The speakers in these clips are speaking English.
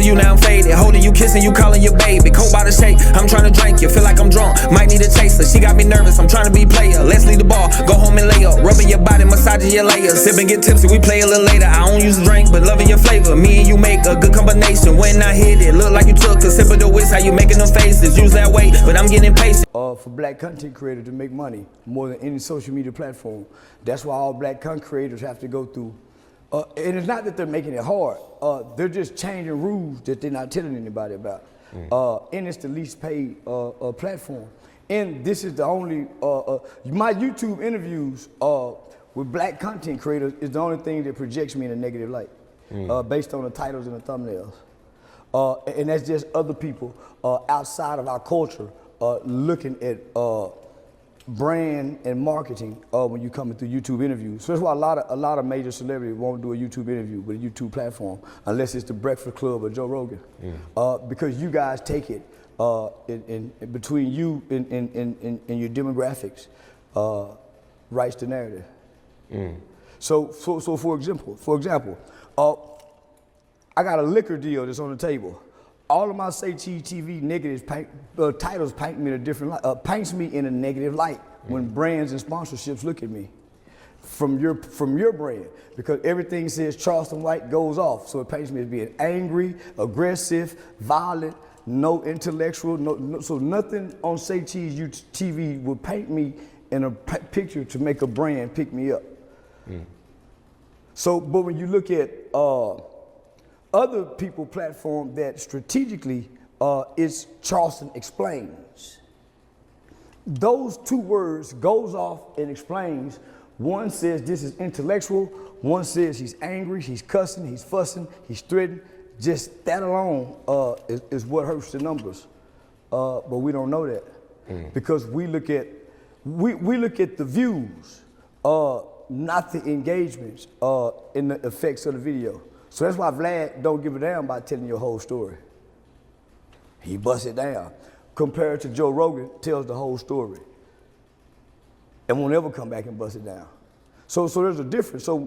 missing you, now I'm faded. Holding you, kissing you, calling you baby. Cold by the shake, I'm trying to drink you. Feel like I'm drunk, might need a chaser. She got me nervous, I'm trying to be player. Let's leave the bar, go home and lay up. Rubbing your body, massaging your layers. Sip and get tipsy, we play a little later. I don't use a drink, but loving your flavor. Me and you make a good combination. When I hit it, look like you took a sip of the whisk. How you making them faces? Use that weight, but I'm getting impatient. For black content creators to make money more than any social media platform. That's why all black content creators have to go through. And it's not that they're making it hard. They're just changing rules that they're not telling anybody about. And it's the least paid platform. And this is the only, my YouTube interviews with black content creators is the only thing that projects me in a negative light, based on the titles and the thumbnails. And that's just other people outside of our culture looking at brand and marketing when you're coming through YouTube interviews. So that's why a lot of major celebrities won't do a YouTube interview with a YouTube platform unless it's the Breakfast Club or Joe Rogan, because you guys take it in between you and your demographics, writes the narrative. So for example, I got a liquor deal that's on the table. All of my Say Cheese TV negatives titles paint me in a different light, paints me in a negative light when brands and sponsorships look at me from your brand, because everything says Charleston White goes off, so it paints me as being angry, aggressive, violent, no intellectual, so nothing on Say Cheese TV would paint me in a picture to make a brand pick me up. So, but when you look at other people platform that strategically is Charleston Explains. Those two words goes off and explains. One says this is intellectual, one says he's angry, he's cussing, he's fussing, he's threatening. Just that alone is what hurts the numbers. But we don't know that because we look at the views, not the engagements in the effects of the video. So that's why Vlad don't give a damn about telling your whole story. He busts it down. Compared to Joe Rogan, tells the whole story. And won't ever come back and bust it down. So there's a difference. So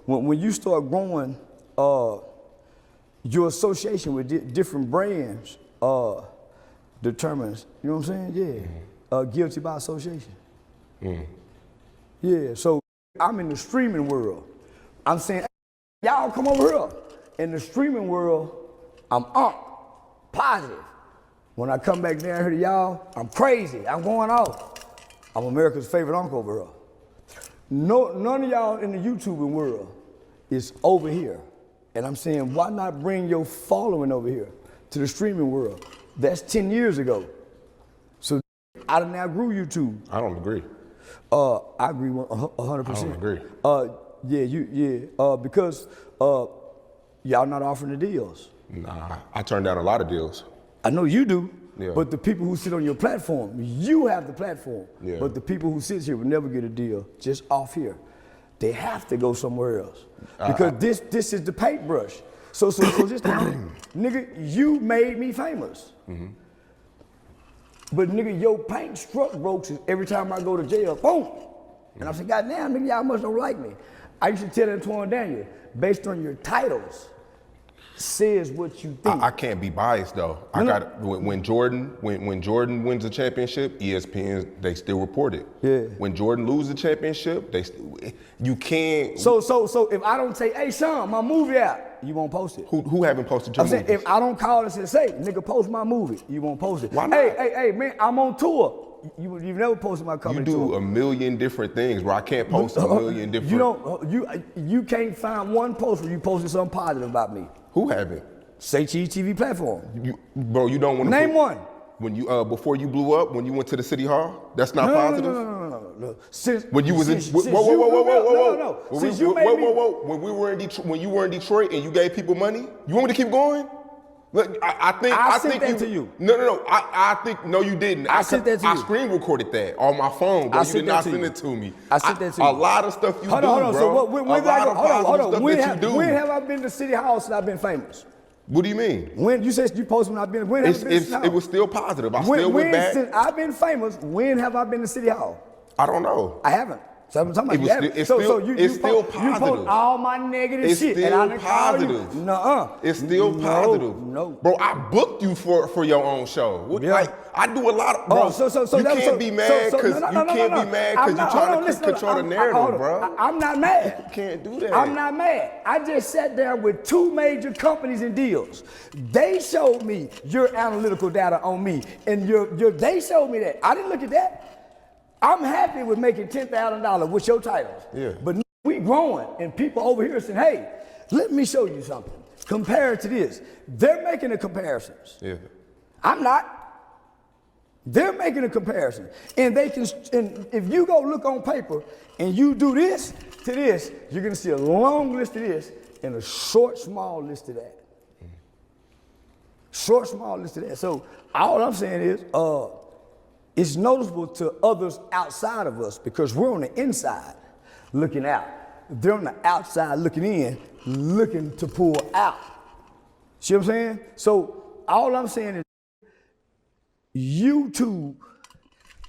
when you start growing, your association with different brands determines, you know what I'm saying? Yeah. Guilty by association. Yeah, so I'm in the streaming world. I'm saying, y'all come over here. In the streaming world, I'm positive. When I come back down here to y'all, I'm crazy. I'm going off. I'm America's favorite uncle over here. None of y'all in the YouTubing world is over here. And I'm saying, why not bring your following over here to the streaming world? That's 10 years ago. So I done now grew YouTube. I don't agree. I agree 100%. I don't agree. Because y'all not offering the deals. Nah, I turned down a lot of deals. I know you do, Yeah. but the people who sit on your platform, you have the platform. Yeah. But the people who sit here will never get a deal just off here. They have to go somewhere else because this is the paintbrush. So just nigga, you made me famous. But nigga, your paint struck broke every time I go to jail, boom. And I'm saying, goddamn, nigga, y'all must don't like me. I used to tell Antoine Daniel, based on your titles, says what you think. I can't be biased though. When Jordan wins a championship, ESPN they still report it. Yeah. When Jordan loses a championship, you can't. So if I don't say, hey Sean, my movie out, you won't post it. Who haven't posted your I'm movies? saying if I don't call and say, nigga, post my movie, you won't post it. Why not? Hey, man, I'm on tour. You've never posted my comedy tour. You do a million different things, bro. I can't post a million different. You can't find one post where you posted something positive about me. Who haven't? Say Cheese TV platform. Bro, you don't want to name one. When you before you blew up, when you went to the city hall, that's not positive. No. When you was in whoa. Since you made me. When we were in Detroit, when you were in Detroit and you gave people money, you want me to keep going? Look, I think that to you. No. I think no, you didn't. I sent that to you. I screen recorded that on my phone, but you did not send it to me. I sent that to you. A lot of stuff you do, hold on. bro. So when When have I been to City Hall since I've been famous? What do you mean? When you said you posted when I've been, when have I been to City Hall? It was still positive. I still went back. Since I've been famous, when have I been to City Hall? I don't know. I haven't. So I'm talking about It's so still, you it's still post, positive. You post all my negative It's shit. still and I positive. Nuh-uh. It's still positive. No. Bro, I booked you for your own show. Yeah. Like, I do a lot of, bro, you can't be mad because you can't be mad because you're trying to control the narrative, bro. I'm not mad. You can't do that. I'm not mad. I just sat down with 2 major companies and deals. They showed me your analytical data on me, and they showed me that. I didn't look at that. I'm happy with making $10,000 with your titles. Yeah. But we growing, and people over here saying, hey, let me show you something. Compare it to this. They're making the comparisons. Yeah. I'm not. They're making a comparison. And they can, and if you go look on paper and you do this to this, you're gonna see a long list of this and a short, small list of that. Short, small list of that. So all I'm saying is, it's noticeable to others outside of us because we're on the inside looking out. They're on the outside looking in, looking to pull out. See what I'm saying? So all I'm saying is YouTube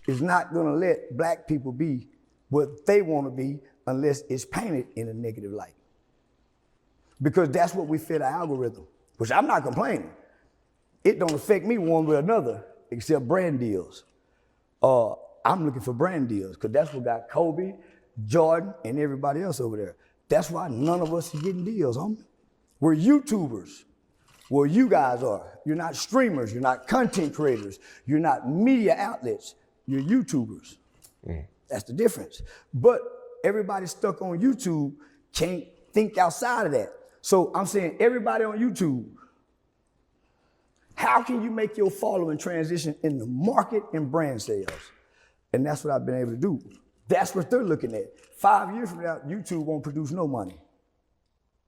is not gonna let black people be what they wanna be unless it's painted in a negative light. Because that's what we fit our algorithm, which I'm not complaining. It don't affect me one way or another except brand deals. I'm looking for brand deals because that's what got Kobe, Jordan, and everybody else over there. That's why none of us are getting deals, homie. We're YouTubers. Well, you guys are. You're not streamers. You're not content creators. You're not media outlets. You're YouTubers. That's the difference. But everybody stuck on YouTube can't think outside of that. So I'm saying everybody on YouTube, how can you make your following transition in the market and brand sales? And that's what I've been able to do. That's what they're looking at. 5 years from now, YouTube won't produce no money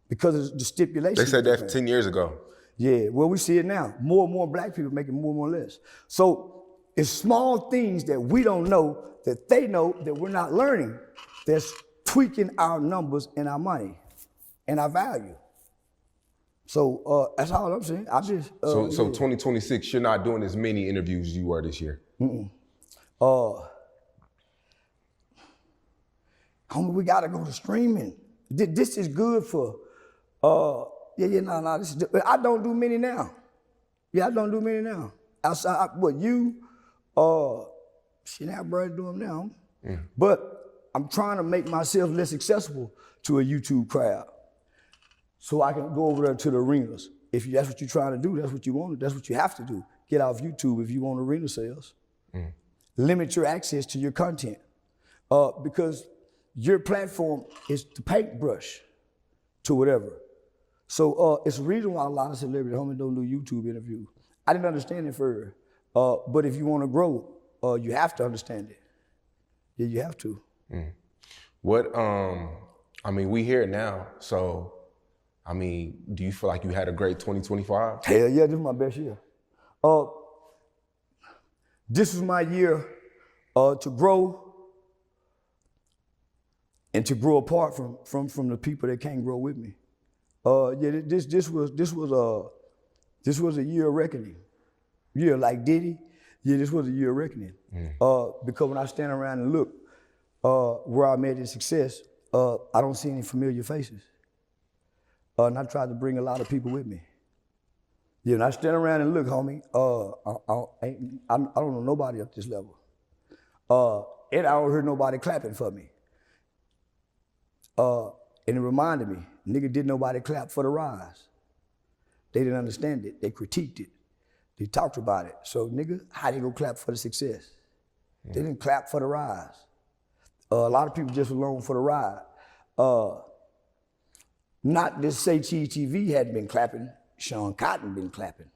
because of the stipulations. They said that 10 years ago. Yeah, well, we see it now. More and more black people making more and more less. So it's small things that we don't know, that they know, that we're not learning, that's tweaking our numbers and our money and our value. So that's all I'm saying. So 2026, you're not doing as many interviews as you were this year. Homie, we gotta go to streaming. This is good for, this is, I don't do many now. Yeah, I don't do many now. Outside, shit, our brothers do them now. But I'm trying to make myself less accessible to a YouTube crowd. So I can go over there to the arenas. If that's what you're trying to do, that's what you want, that's what you have to do. Get off YouTube if you want arena sales. Limit your access to your content. Because your platform is the paintbrush to whatever. So it's a reason why a lot of celebrities, homie, don't do YouTube interviews. I didn't understand it further. But if you want to grow, you have to understand it. Yeah, you have to. What, I mean, we here now, so, I mean, do you feel like you had a great 2025? Hell yeah, this is my best year. This is my year to grow and to grow apart from the people that can't grow with me. This was a year of reckoning. Yeah, like Diddy, yeah, this was a year of reckoning. Because when I stand around and look where I made this success, I don't see any familiar faces. And I tried to bring a lot of people with me. Yeah, and I stand around and look, homie, I don't know nobody up this level. And I don't hear nobody clapping for me. And it reminded me, nigga, didn't nobody clap for the rise. They didn't understand it, they critiqued it. They talked about it. So nigga, how they gonna clap for the success? They didn't clap for the rise. A lot of people just along for the ride. Not to say TV hadn't been clapping, Sean Cotton been clapping.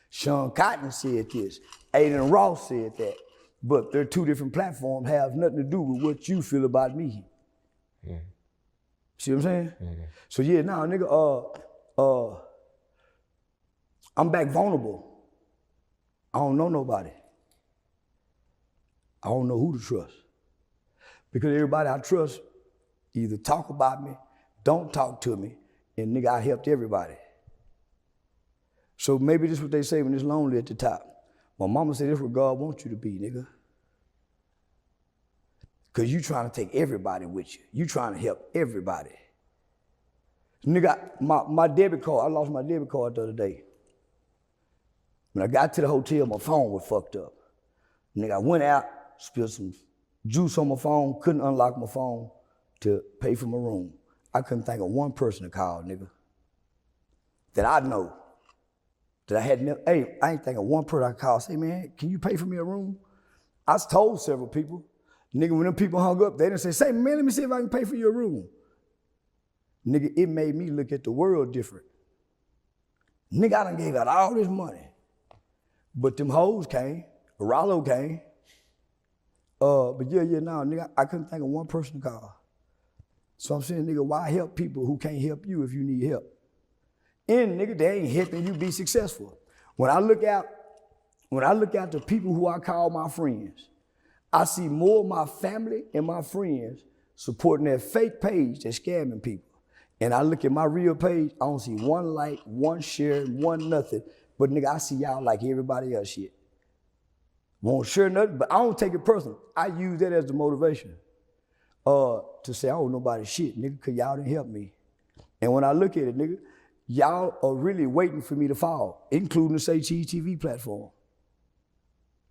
Sean Cotton said this, Aiden Ross said that, but they're two different platforms, have nothing to do with what you feel about me. See what I'm saying? So yeah, now nigga, I'm back vulnerable. I don't know nobody. I don't know who to trust. Because everybody I trust either talk about me, don't talk to me, and nigga, I helped everybody. So maybe this is what they say when it's lonely at the top. My mama said this is what God wants you to be, nigga. Cause you trying to take everybody with you. You trying to help everybody. Nigga, my debit card, I lost my debit card the other day. When I got to the hotel, my phone was fucked up. Nigga, I went out, spilled some juice on my phone, couldn't unlock my phone to pay for my room. I couldn't think of one person to call, nigga, that I know, that I had never, hey, I ain't think of one person I call, say, man, can you pay for me a room? I told several people, nigga, when them people hung up, they didn't say, man, let me see if I can pay for your room. Nigga, it made me look at the world different. Nigga, I done gave out all this money, but them hoes came, Rollo came. But nigga, I couldn't think of one person to call. So I'm saying, nigga, why help people who can't help you if you need help? And nigga, they ain't helping you be successful. When I look out the people who I call my friends, I see more of my family and my friends supporting that fake page that's scamming people. And I look at my real page, I don't see one like, one share, one nothing. But nigga, I see y'all like everybody else shit. Won't share nothing, but I don't take it personal. I use that as the motivation to say, I don't know nobody shit, nigga, cause y'all didn't help me. And when I look at it, nigga, y'all are really waiting for me to fall, including the Say Cheese TV platform.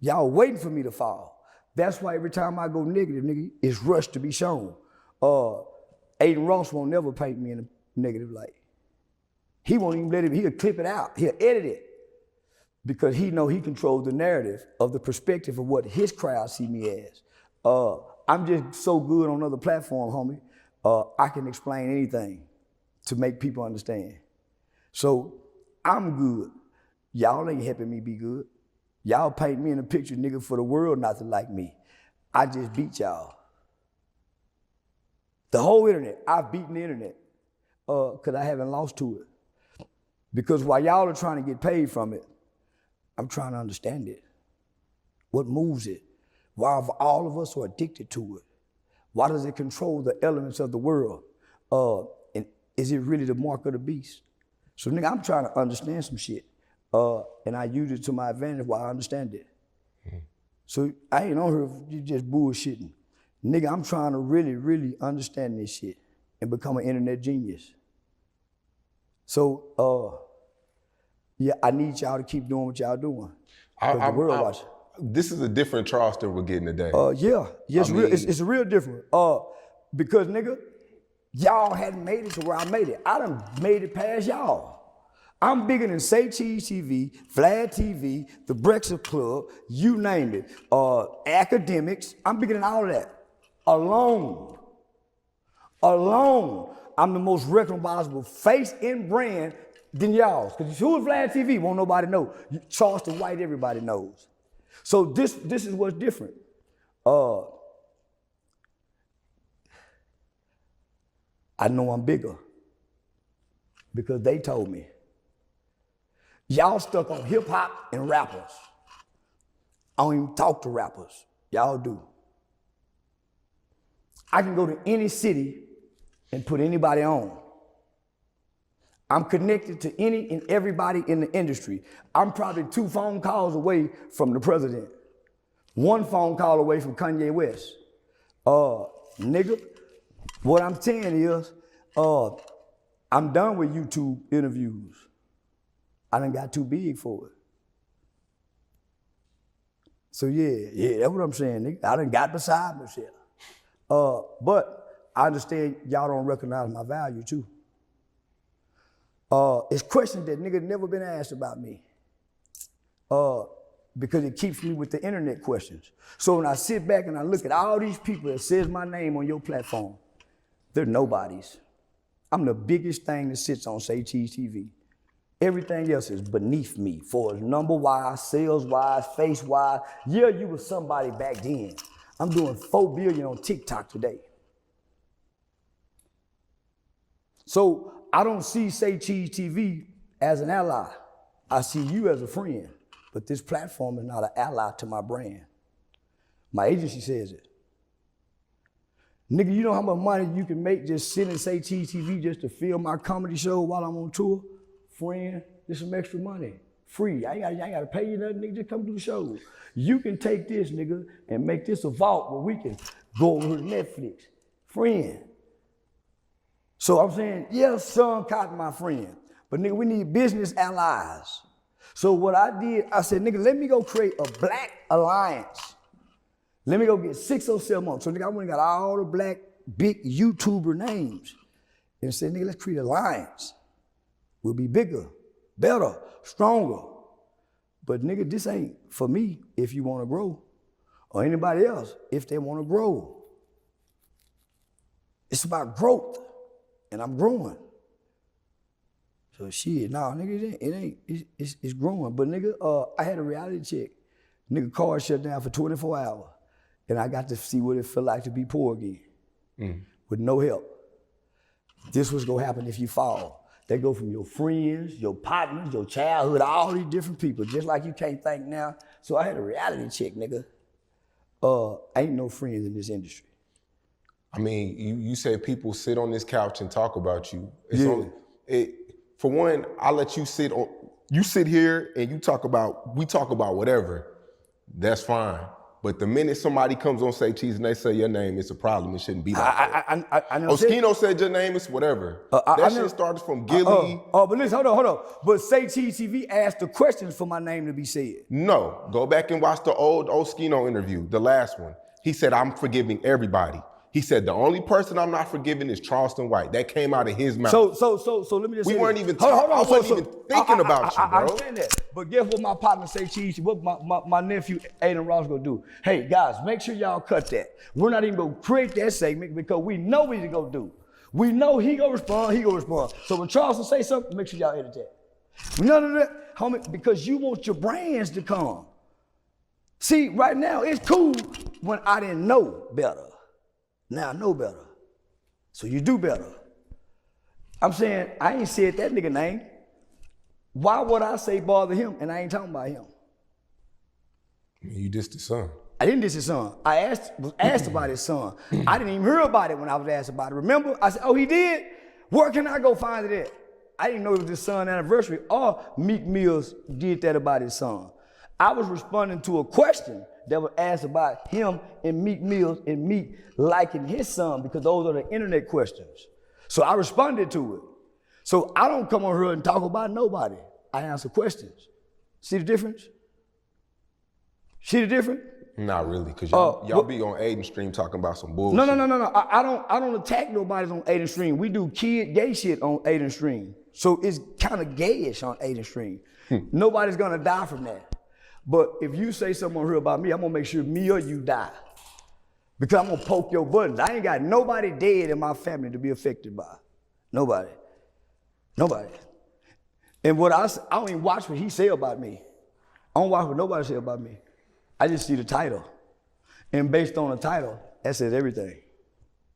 Y'all waiting for me to fall. That's why every time I go negative, nigga, it's rushed to be shown. Aiden Ross won't never paint me in a negative light. He won't even let it, he'll clip it out, he'll edit it. Because he know he controls the narrative of the perspective of what his crowd see me as. I'm just so good on other platforms, homie. I can explain anything to make people understand. So I'm good. Y'all ain't helping me be good. Y'all paint me in a picture, nigga, for the world not to like me. I just beat y'all. The whole internet, I've beaten the internet because I haven't lost to it. Because while y'all are trying to get paid from it, I'm trying to understand it. What moves it? Why all of us are addicted to it? Why does it control the elements of the world? And is it really the mark of the beast? So nigga, I'm trying to understand some shit. And I use it to my advantage while I understand it. So I ain't on here if you just bullshitting. Nigga, I'm trying to really, really understand this shit and become an internet genius. So, yeah, I need y'all to keep doing what y'all doing. The world watching. This is a different Charleston we're getting today. It's real different. Because nigga, y'all hadn't made it to where I made it. I done made it past y'all. I'm bigger than Say Cheese TV, Vlad TV, The Breakfast Club, you name it, academics. I'm bigger than all of that. Alone, I'm the most recognizable face in brand than y'all. Because who is Vlad TV? Won't nobody know. Charleston White, everybody knows. So this is what's different. I know I'm bigger because they told me. Y'all stuck on hip hop and rappers. I don't even talk to rappers. Y'all do. I can go to any city and put anybody on. I'm connected to any and everybody in the industry. I'm probably 2 phone calls away from the president. 1 phone call away from Kanye West. Nigga, what I'm saying is, I'm done with YouTube interviews. I done got too big for it. So yeah, that's what I'm saying, nigga. I done got beside myself. But I understand y'all don't recognize my value too. It's questions that nigga never been asked about me. Because it keeps me with the internet questions. So when I sit back and I look at all these people that says my name on your platform, they're nobodies. I'm the biggest thing that sits on Say Cheese TV. Everything else is beneath me, for number-wise, sales-wise, face-wise. Yeah, you was somebody back then. I'm doing 4 billion on TikTok today. So I don't see Say Cheese TV as an ally. I see you as a friend, but this platform is not an ally to my brand. My agency says it. Nigga, you know how much money you can make just sitting and Say Cheese TV just to film my comedy show while I'm on tour? Friend, there's some extra money. Free. I ain't gotta pay you nothing, nigga. Just come do the show. You can take this, nigga, and make this a vault where we can Go over to Netflix. Friend. So I'm saying, yeah, son, cotton my friend. But nigga, we need business allies. So what I did, I said, nigga, let me go create a black alliance. Let me go get 607 months. So nigga, I went and got all the black big YouTuber names. And said, nigga, let's create an alliance. We'll be bigger, better, stronger. But nigga, this ain't for me if you wanna grow, or anybody else if they wanna grow. It's about growth, and I'm growing. So shit, nah, nigga, it's growing. But nigga, I had a reality check. Nigga, car shut down for 24 hours. And I got to see what it felt like to be poor again, with no help. This was gonna happen if you fall. They go from your friends, your partners, your childhood, all these different people, just like you can't think now. So I had a reality check, nigga. Ain't no friends in this industry. I mean, you said people sit on this couch and talk about you. It's Yeah. For one, I let you sit here and we talk about whatever. That's fine. But the minute somebody comes on Say Cheese and they say your name, it's a problem. It shouldn't be like that. I know. Oskino said your name, it's whatever. That shit started from Gilly. But listen, hold on. But Say Cheese TV asked the questions for my name to be said. No, go back and watch the old Oskino interview, the last one. He said, I'm forgiving everybody. He said, the only person I'm not forgiving is Charleston White. That came out of his mouth. So let me just say we weren't this. even talking. I wasn't even thinking about you, bro. I understand that. But guess what my partner Say Cheese, what my nephew Aiden Ross gonna do? Hey, guys, make sure y'all cut that. We're not even gonna create that segment because we know what he's gonna do. We know he gonna respond, So when Charleston say something, make sure y'all edit that. None of that, homie, because you want your brands to come. See, right now, it's cool when I didn't know better. Now I know better. So you do better. I'm saying, I ain't said that nigga name. Why would I say bother him and I ain't talking about him? You dissed his son. I didn't diss his son. I was asked about his son. I didn't even hear about it when I was asked about it. Remember? I said, oh, he did? Where can I go find it at? I didn't know it was his son's anniversary or Meek Mills did that about his son. I was responding to a question that was asked about him and Meek Mills and Meek liking his son because those are the internet questions. So I responded to it. So I don't come on here and talk about nobody. I answer questions. See the difference? See the difference? Not really, because y'all be on Aiden Stream talking about some bullshit. No. I don't attack nobody on Aiden Stream. We do kid gay shit on Aiden Stream. So it's kind of gayish on Aiden Stream. Nobody's gonna die from that. But if you say something here about me, I'm gonna make sure me or you die. Because I'm gonna poke your buttons. I ain't got nobody dead in my family to be affected by. Nobody. And what I don't even watch what he say about me. I don't watch what nobody say about me. I just see the title. And based on the title, that says everything.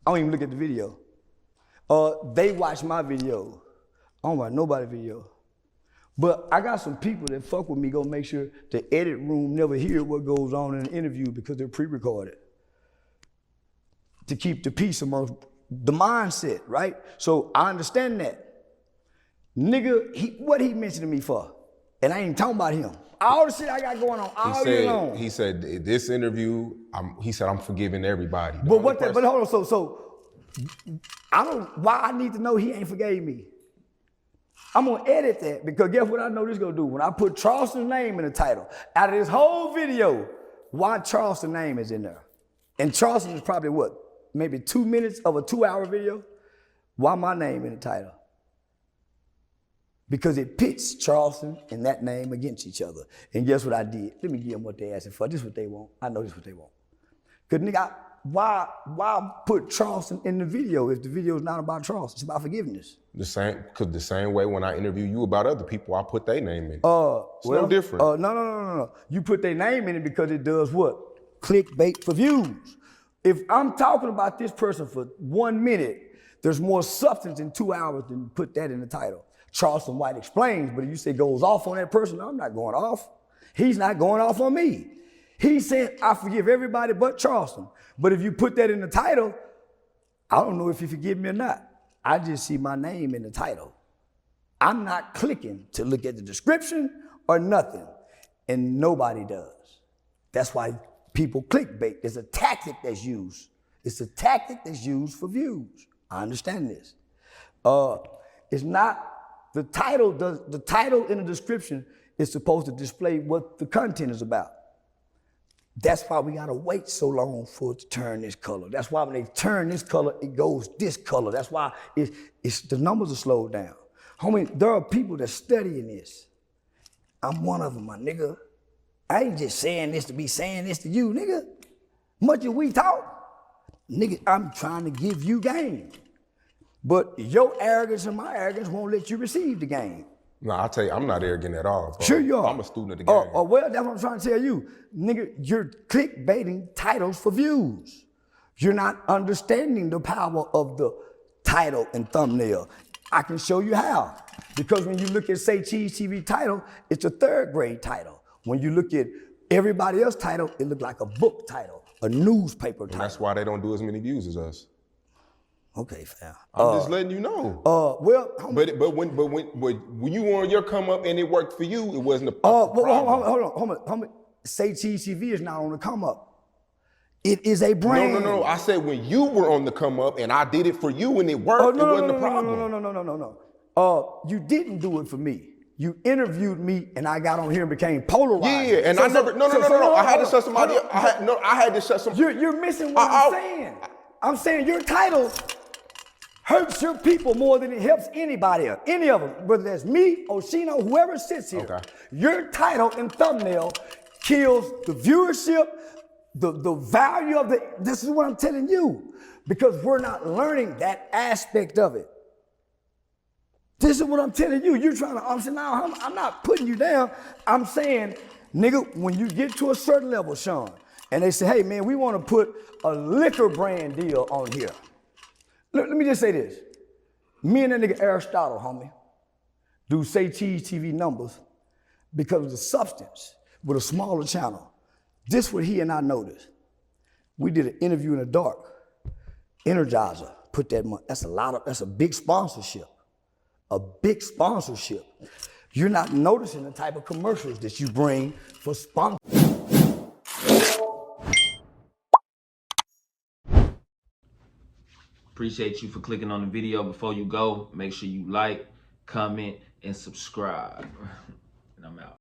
I don't even look at the video. They watch my video. I don't watch nobody's video. But I got some people that fuck with me, gonna make sure the edit room never hear what goes on in an interview because they're pre-recorded. To keep the peace amongst the mindset, right? So I understand that. Nigga, what he mentioned to me for? And I ain't talking about him. All the shit I got going on all year long. He said, this interview, he said, I'm forgiving everybody. But hold on, so I don't, why I need to know he ain't forgave me? I'm gonna edit that because guess what I know this gonna do? When I put Charleston's name in the title, out of this whole video, why Charleston's name is in there? And Charleston is probably what? Maybe 2 minutes of a 2-hour video? Why my name in the title? Because it pits Charleston and that name against each other. And guess what I did? Let me give them what they asking for. This is what they want. I know this is what they want. Because nigga, why put Charleston in the video if the video is not about Charleston? It's about forgiveness. Because the same way when I interview you about other people, I put their name in. It's no different. No. You put their name in it because it does what? Clickbait for views. If I'm talking about this person for 1 minute, there's more substance in 2 hours than put that in the title. Charleston White explains, but if you say goes off on that person, no, I'm not going off. He's not going off on me. He said, I forgive everybody but Charleston. But if you put that in the title, I don't know if you forgive me or not. I just see my name in the title. I'm not clicking to look at the description or nothing. And nobody does. That's why people clickbait. There's a tactic that's used It's a tactic that's used for views. I understand this. It's not, the title in the description is supposed to display what the content is about. That's why we gotta wait so long for it to turn this color. That's why when they turn this color, it goes this color. That's why it's the numbers are slowed down. Homie, there are people that studying this. I'm one of them, my nigga. I ain't just saying this to be saying this to you, nigga. Much as we talk, nigga, I'm trying to give you game. But your arrogance and my arrogance won't let you receive the game. No, I'll tell you, I'm not arrogant at all, bro. Sure you are. I'm a student of the game. Well, that's what I'm trying to tell you. Nigga, you're clickbaiting titles for views. You're not understanding the power of the title and thumbnail. I can show you how. Because when you look at Say Cheese TV title, it's a 3rd grade title. When you look at everybody else's title, it looks like a book title, a newspaper title. And that's why they don't do as many views as us. Okay, fam. I'm just letting you know. Well, homie, but when you were on your come up and it worked for you, it wasn't a problem. Hold on. Say Cheese TV is not on the come up. It is a brand. No. I said when you were on the come up and I did it for you and it worked, it wasn't a problem. No. You didn't do it for me. You interviewed me and I got on here and became polarized. Yeah, and I never. No. I had to shut somebody up. I had to shut some. You're missing what I'm saying. I'm saying your title hurts your people more than it helps anybody else, any of them, whether that's me, Oshino, whoever sits here. Okay. Your title and thumbnail kills the viewership, the value of this is what I'm telling you, because we're not learning that aspect of it. This is what I'm telling you. You're trying to, I'm saying, no, I'm not putting you down. I'm saying, nigga, when you get to a certain level, Sean, and they say, hey man, we want to put a liquor brand deal on here. Let me just say this. Me and that nigga Aristotle, homie, do Say Cheese TV numbers because of the substance with a smaller channel. This what he and I noticed. We did an interview in the dark. Energizer put that money. That's a big sponsorship. A big sponsorship. You're not noticing the type of commercials that you bring for sponsors. Appreciate you for clicking on the video. Before you go, make sure you like, comment, and subscribe. And I'm out.